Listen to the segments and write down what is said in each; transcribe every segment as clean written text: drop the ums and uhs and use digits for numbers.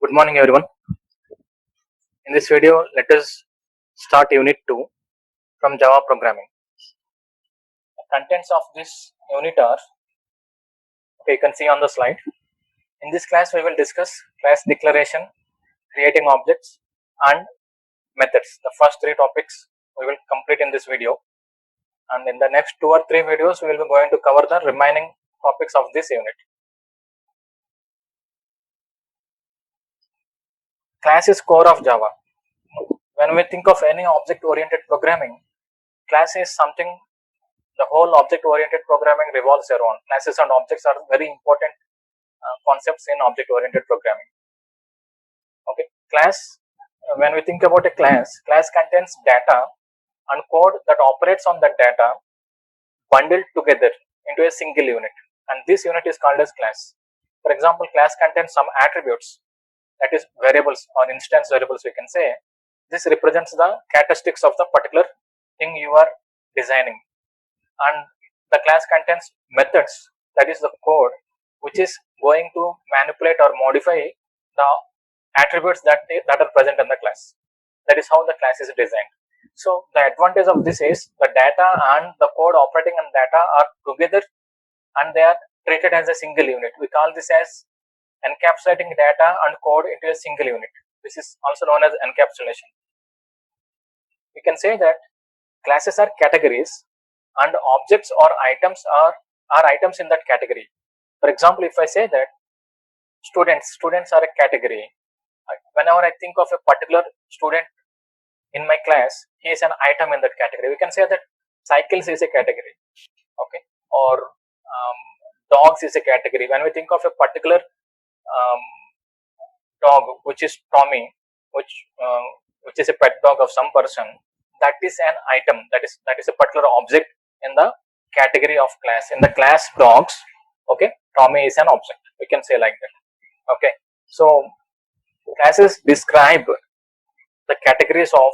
Good morning, everyone. In this video, let us start Unit 2 from Java Programming. The contents of this unit are, you can see on the slide. In this class, we will discuss class declaration, creating objects, and methods. The first three topics we will complete in this video. And in the next 2 or 3 videos, we will be going to cover the remaining topics of this unit. Class is core of Java. When we think of any object-oriented programming, class is something the whole object-oriented programming revolves around. Classes and objects are very important concepts in object-oriented programming. Okay, class. When we think about a class contains data and code that operates on that data bundled together into a single unit, and this unit is called as class. For example, class contains some attributes, that is variables or instance variables, we can say. This represents the characteristics of the particular thing you are designing, and the class contains methods, that is the code which is going to manipulate or modify the attributes that are present in the class. That is how the class is designed. So the advantage of this is the data and the code operating on data are together and they are treated as a single unit. We call this as encapsulating data and code into a single unit. This is also known as encapsulation. We can say that classes are categories and objects or items are items in that category. For example, if I say that students are a category, whenever I think of a particular student in my class, he is an item in that category. We can say that cycles is a category, okay, or dogs is a category. When we think of a particular dog, which is Tommy, which is a pet dog of some person, that is an item. That is a particular object in the category of class. In the class dogs, okay, Tommy is an object. We can say like that. Okay, so classes describe the categories of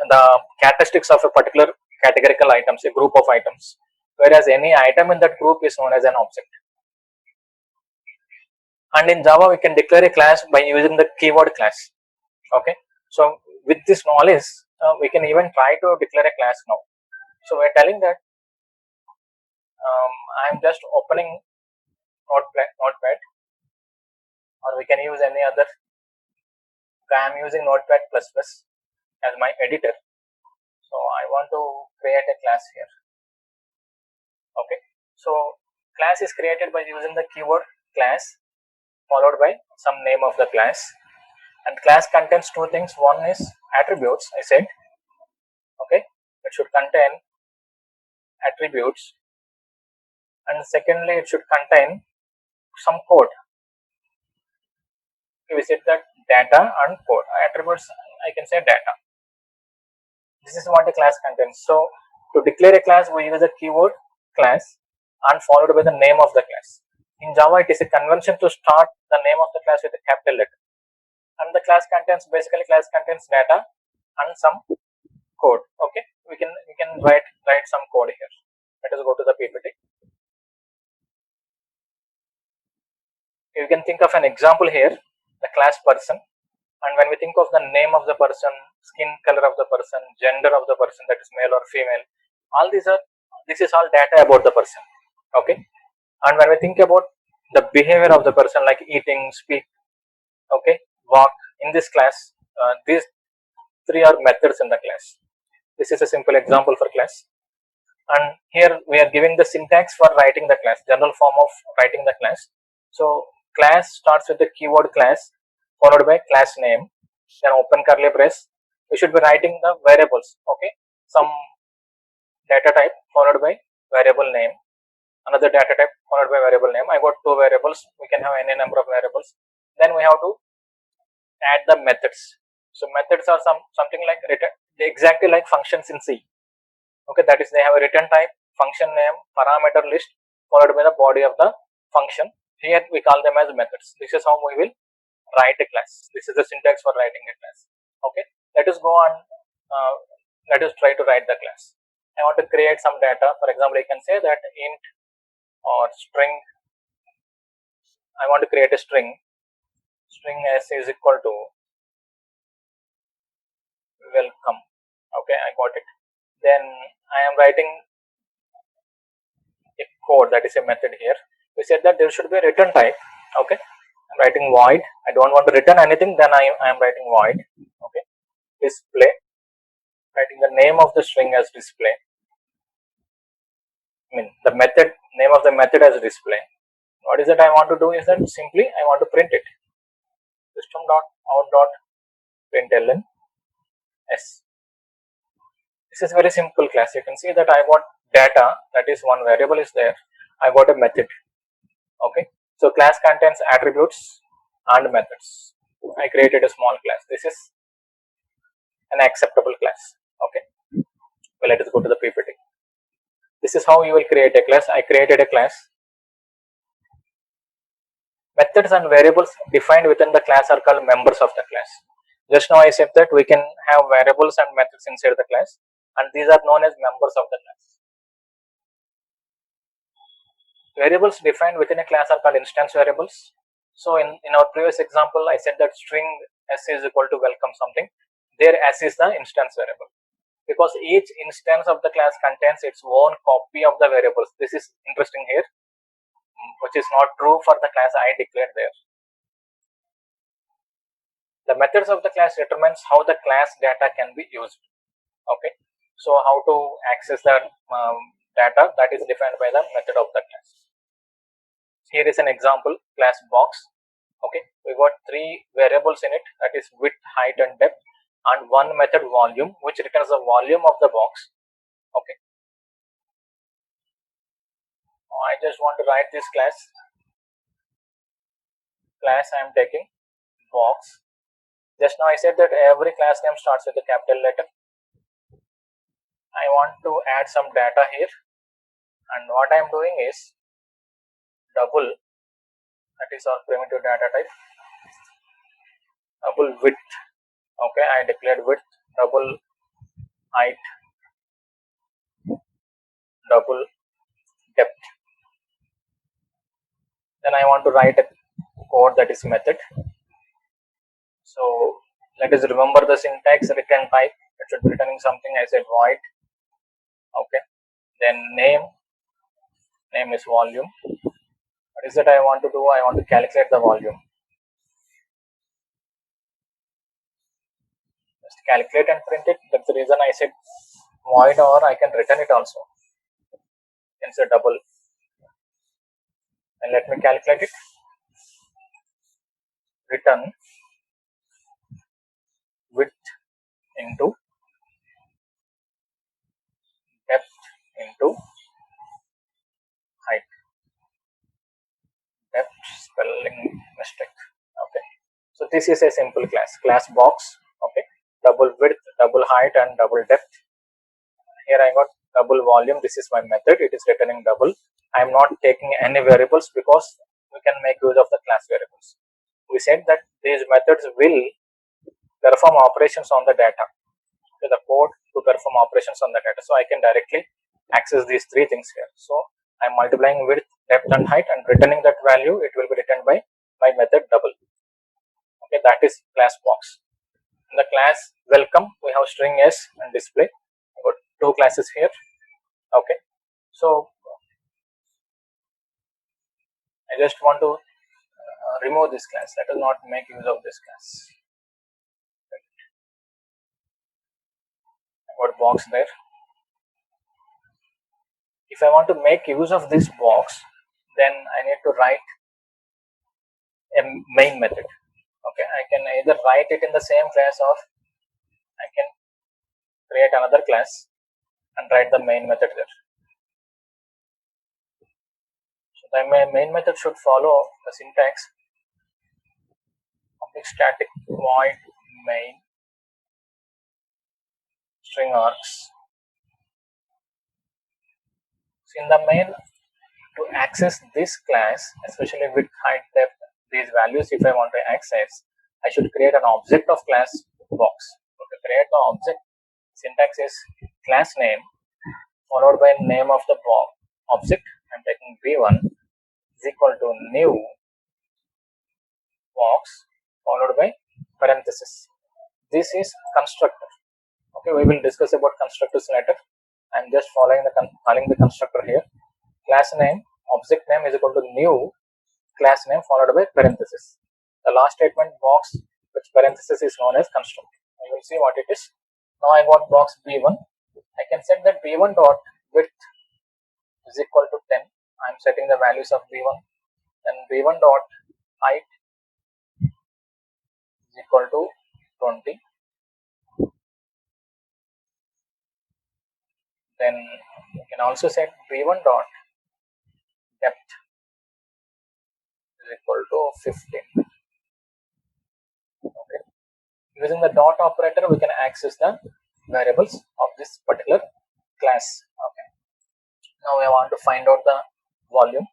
the characteristics of a particular categorical items, a group of items, whereas any item in that group is known as an object. And in Java, we can declare a class by using the keyword class. Okay, so with this knowledge, we can even try to declare a class now. So we're telling that I'm just opening Notepad, or we can use any other. I'm using Notepad++ as my editor. So I want to create a class here. Okay, so class is created by using the keyword class followed by some name of the class, and class contains two things. One is attributes, I said. Okay, it should contain attributes, and secondly it should contain some code. We said that data and code. Attributes, I can say data. This is what a class contains. So to declare a class, we use the keyword class and followed by the name of the class. In Java, it is a convention to start the name of the class with a capital letter, and the class contains data and some code. Okay, we can write some code here. Let us go to the PPT. You can think of an example here, the class person, and when we think of the name of the person, skin color of the person, gender of the person, that is male or female, this is all data about the person. Okay, and when we think about the behavior of the person, like eating, speak, okay, walk, in this class, these three are methods in the class. This is a simple example for class, and here we are giving the syntax for writing the class, general form of writing the class. So class starts with the keyword class followed by class name, then open curly brace. We should be writing the variables, okay, some data type followed by variable name, another data type followed by variable name. I got two variables, we can have any number of variables. Then we have to add the methods. So methods are something like exactly like functions in C. Okay, that is, they have a return type, function name, parameter list followed by the body of the function. Here we call them as methods. This is how we will write a class. This is the syntax for writing a class. Okay, let us go on. Let us try to write the class. I want to create some data. For example, I can say that int or string. I want to create a string string s is equal to welcome. Okay, I got it. Then I am writing a code, that is a method here. We said that there should be a return type. Okay, I'm writing void. I don't want to return anything, then I am writing void. Okay, display, writing the name of the string as display. I mean the method name of the method as display. What is that I want to do is that simply I want to print it. System.out.println s. This is very simple class. You can see that I got data, that is one variable is there. I got a method. Okay, so class contains attributes and methods. I created a small class. This is an acceptable class. Okay, well, let us go to the PPT. This is how you will create a class. I created a class. Methods and variables defined within the class are called members of the class. Just now I said that we can have variables and methods inside the class, and these are known as members of the class. Variables defined within a class are called instance variables. So in our previous example, I said that string s is equal to welcome something. There s is the instance variable, because each instance of the class contains its own copy of the variables. This is interesting here, which is not true for the class I declared there. The methods of the class determines how the class data can be used. Okay, so how to access the data, that is defined by the method of the class. Here is an example class box. Okay, we got three variables in it, that is width, height and depth, and one method volume, which returns the volume of the box. Okay, I just want to write this class I am taking box. Just now I said that every class name starts with a capital letter. I want to add some data here, and what I am doing is double, that is our primitive data type, double width. Okay, I declared width, double height, double depth. Then I want to write a code, that is method. So let us remember the syntax. Return type, it should be returning something. I said void. Okay, then name is volume. What is that I want to do? I want to calculate the volume. Just calculate and print it. That's the reason I said void, or I can return it also. Can say double, and let me calculate it. Return width into depth into height. Depth spelling mistake. Okay, so this is a simple class box. Okay, double width, double height and double depth. Here I got double volume. This is my method. It is returning double. I am not taking any variables because we can make use of the class variables. We said that these methods will perform operations on the data. So the code to perform operations on the data. So I can directly access these three things here. So I am multiplying width, depth and height and returning that value. It will be returned by my method double. Okay, that is class box. In the class welcome, we have string s and display. I got two classes here. Okay, so I just want to remove this class. Let us not make use of this class. I got box there. If I want to make use of this box, then I need to write a main method. Okay, I can either write it in the same class, or I can create another class and write the main method there. So the main method should follow the syntax public static void main string args. So in the main, to access this class, especially width, height, depth, these values, if I want to access, I should create an object of class box. So to create the object, syntax is class name followed by name of the object. I'm taking v1 is equal to new box followed by parenthesis. This is constructor. Okay, we will discuss about constructors later. I'm just calling the constructor here. Class name, object name is equal to new class name followed by parenthesis. The last statement box with parenthesis is known as constructor. You will see what it is. Now I got box B1. I can set that B1 dot width is equal to 10. I'm setting the values of B1. Then B1 dot height is equal to 20. Then you can also set B1 dot depth is equal to 15. Okay. Using the dot operator, we can access the variables of this particular class. Okay. Now I want to find out the volume.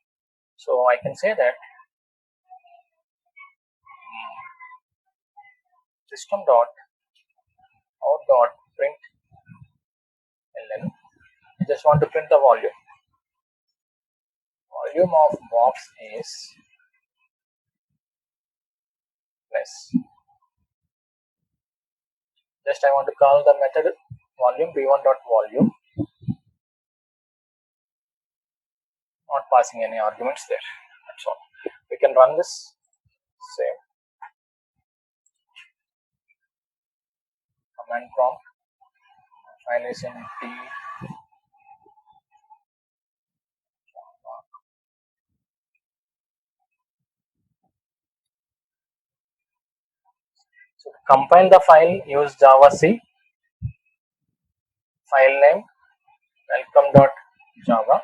So I can say that system dot out dot print ln. I just want to print the volume. Volume of box is less. Just I want to call the method volume b1 dot volume, not passing any arguments there. That's all. We can run this. Save. Command prompt. File is in T. So to compile the file, use Java C. File name welcome.java.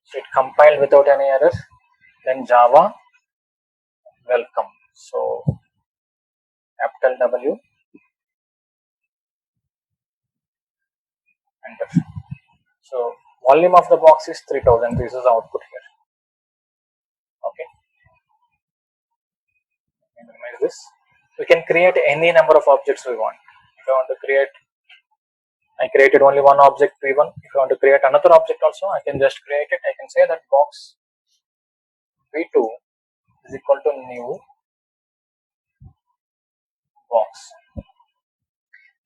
So it compiled without any error. Then Java welcome. So capital W, enter. So volume of the box is 3000. This is the output here. Okay. Minimize this. We can create any number of objects we want. If I want to create, I created only one object P1. If I want to create another object also, I can just create it. I can say that box P2 is equal to new box.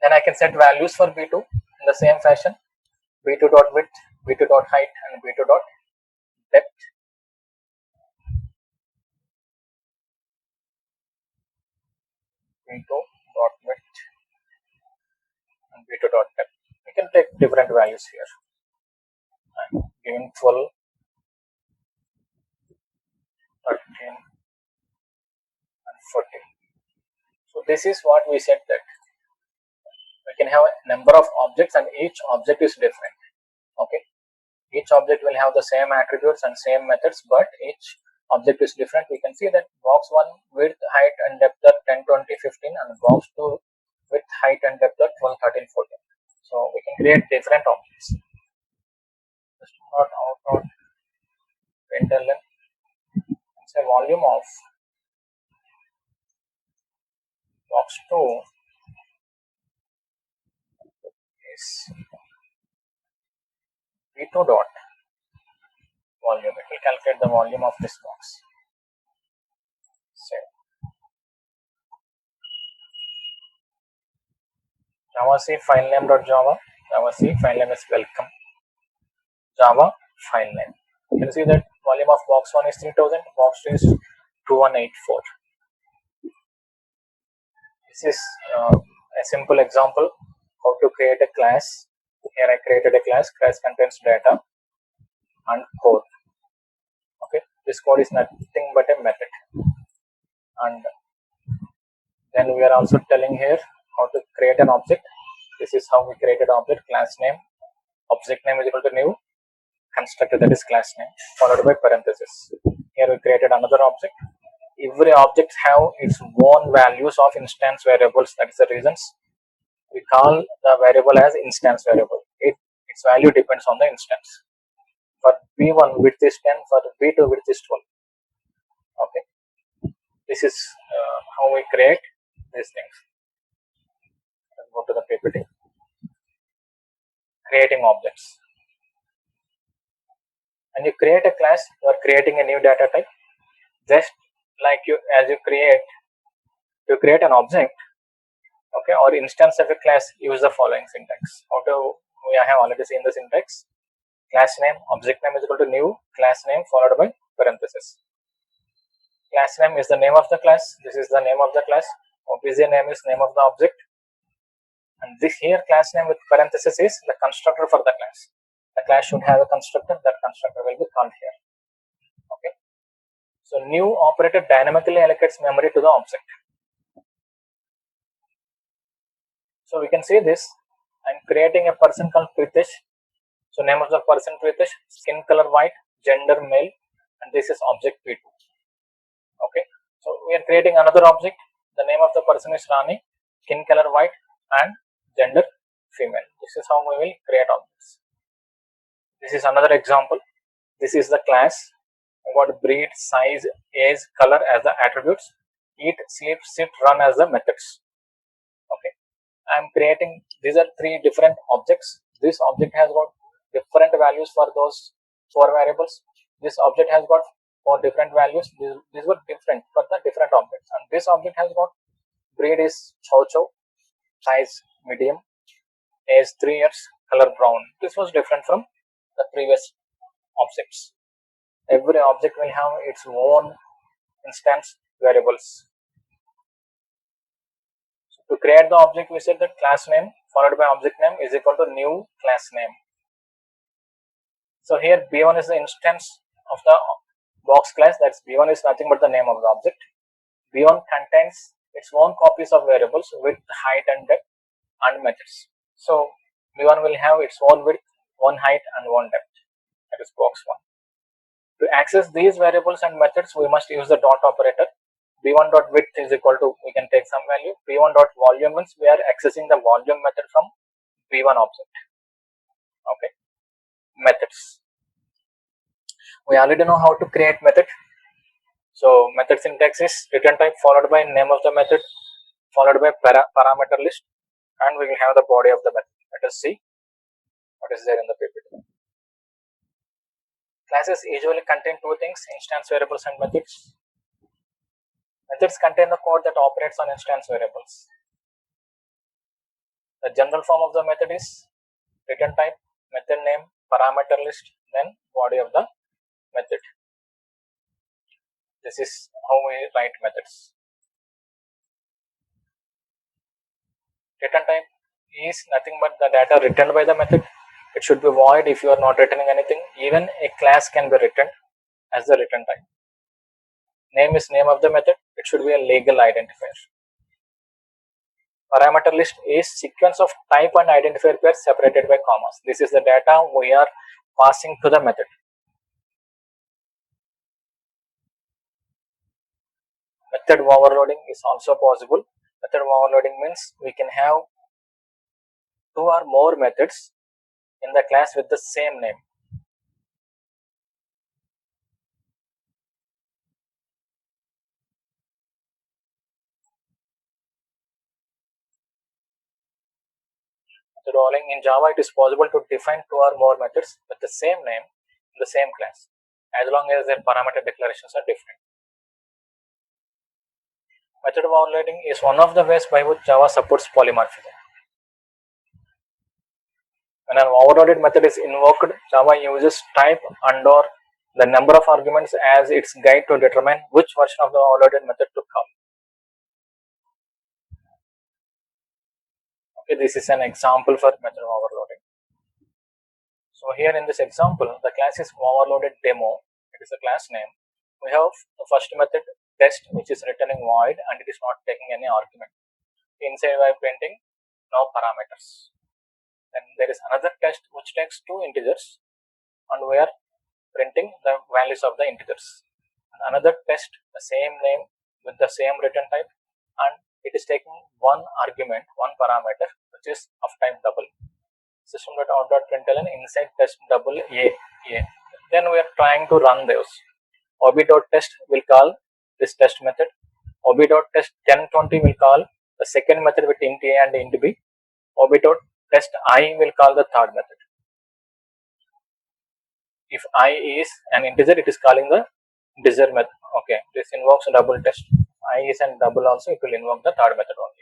Then I can set values for B2 in the same fashion. B2 dot width, B2 dot height, and B2 dot depth. B2 dot width and B2 dot depth. We can take different values here. I'm giving 12, 13, and 14. So this is what we said, that we can have a number of objects and each object is different. Okay, each object will have the same attributes and same methods, but each object is different. We can see that box 1 width, height, and depth are 10, 20, 15, and box 2 width, height, and depth are 12, 13, 14. So we can create different objects. System dot out dot println and say volume of box 2 is B2 dot volume. It will calculate the volume of this box. Save. Java C file name dot Java. Java C file name is welcome. Java file name. You can see that volume of box 1 is 3000, box 2 is 2184. This is a simple example how to create a class. Here I created a class. Class contains data and code. Okay, this code is nothing but a method. And then we are also telling here how to create an object. This is how we created object. Class name, object name is equal to new constructor, that is class name, followed by parenthesis. Here we created another object. Every object have its own values of instance variables. That is the reasons we call the variable as instance variable. Its value depends on the instance. For B1 width is 10, for B2 width is 12. Okay, this is how we create these things. Let's go to the PPT. Creating objects. When you create a class, you are creating a new data type. Just like you create an object, okay, or instance of a class, use the following syntax. We have already seen the syntax. Class name, object name is equal to new class name followed by parenthesis. Class name is the name of the class. This is the name of the class. Obj name is name of the object. And this here class name with parenthesis is the constructor for the class. The class should have a constructor. That constructor will be called here. Okay. So new operator dynamically allocates memory to the object. So we can see this. I'm creating a person called Pritesh. So name of the person Pritesh, skin color white, gender male, and this is object P2. Okay. So we are creating another object. The name of the person is Rani, skin color white, and gender female. This is how we will create objects. This is another example. This is the class. I got breed, size, age, color as the attributes. Eat, sleep, sit, run as the methods. Okay. I am creating, these are three different objects. This object has got different values for those 4 variables. This object has got 4 different values. These were different for the different objects. And this object has got breed is chow chow, size medium, age 3 years, color brown. This was different from the previous objects. Every object will have its own instance variables. So to create the object, we said that class name followed by object name is equal to new class name. So here B1 is the instance of the box class. That's B1 is nothing but the name of the object. B1 contains its own copies of variables width, height, and depth, and methods. So B1 will have its own width, one height, and one depth. That is box 1. To access these variables and methods, we must use the dot operator. B1 dot width is equal to, we can take some value. B1 dot volume means we are accessing the volume method from B1 object. Okay. Methods. We already know how to create method. So method syntax is return type followed by name of the method followed by parameter list, and we will have the body of the method. Let us see what is there in the PPT. Classes usually contain 2 things: instance variables and methods. Methods contain the code that operates on instance variables. The general form of the method is return type, method name, parameter list, then body of the method. This is how we write methods. Return type is nothing but the data returned by the method. It should be void if you are not returning anything. Even a class can be returned as the return type. Name is name of the method. It should be a legal identifier. Parameter list is sequence of type and identifier pairs separated by commas. This is the data we are passing to the method. Method overloading is also possible. Method overloading means we can have 2 or more methods in the class with the same name. Method overloading in Java, it is possible to define 2 or more methods with the same name in the same class, as long as their parameter declarations are different. Method overloading is one of the ways by which Java supports polymorphism. When an overloaded method is invoked, Java uses type and/or the number of arguments as its guide to determine which version of the overloaded method to call. Okay, this is an example for method overloading. So here in this example, the class is overloaded demo. It is a class name. We have the first method test, which is returning void and it is not taking any argument. Inside we are printing no parameters. Then there is another test which takes 2 integers and we are printing the values of the integers. And another test, the same name with the same return type, and it is taking 1 argument, 1 parameter, which is of type double. System.out.println inside test double a. Then we are trying to run those. ob.test will call this test method. ob.test 1020 will call the second method with int a and int b. ob.test I will call the third method. If I is an integer, it is calling the integer method. Okay, this invokes double test. I is and double also, it will invoke the third method only.